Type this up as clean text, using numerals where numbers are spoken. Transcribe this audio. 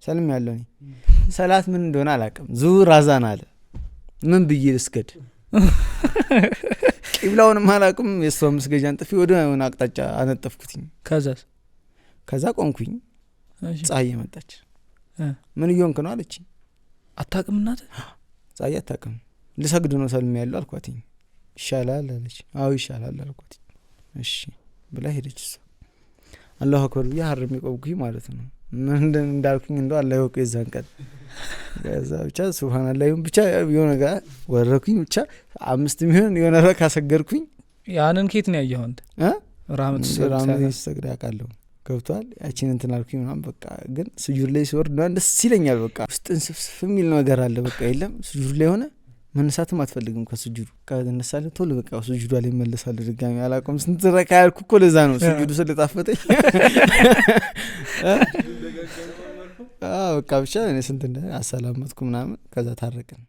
ሰልም ያለው ነኝ ሰላት ምን እንደሆነ አላውቅም ዙር አዛን አለ ምን ብዬ ልስገድ ቂብላውንም አላውቅም የሷ መስገጃን ጥፊ ወደ ሆነ አቅጣጫ አነጠፍኩትኝ ከዛ ቆምኩኝ ፀሐይ መጣች ምን ይሆንክ ነው አለችኝ አታውቅም እናት ፀሐይ አታውቅም ልሰግድ ነው ሰልም ያለው አልኳትኝ ይሻላል አለች አዎ ይሻላል አልኳትኝ እሺ ብላ ሄደች አላሁ አክበር ያ ሐረም ይቆብኩኝ ማለት ነው ምን እንዳልኩኝ እንደው አላህ ይወቅ የዛን ቀን ከዛ ብቻ ሱብሃንአላህ ይሁን ብቻ የሆነ ጋር ወረኩኝ ብቻ 5 ሚሊዮን የሆነ ረካ ሰገርኩኝ ያንን ኬት ነው ያየው አንተ ራህመት ሰግዳ ያቃለው ገብቷል ያቺን እንትን አልኩኝ ምናምን በቃ ግን ስጁድ ላይ ሲወርድ ነው ደስ ይለኛል በቃ ውስጥን ስፍስፍ የሚል ነገር አለ በቃ የለም ስጁድ ላይ ሆነ መነሳትም አትፈልግም ከስጁዱ ከነሳለ ቶሎ በቃ ስጁዱ ላይ መለሳለ ድጋሚ አላቆም ስንት ረካ ያልኩ እኮ ለዛ ነው ስጁዱ ስለጣፈጠኝ በቃ ብቻ እኔ ስንት አሰላመትኩ ምናምን ከዛ ታረቀን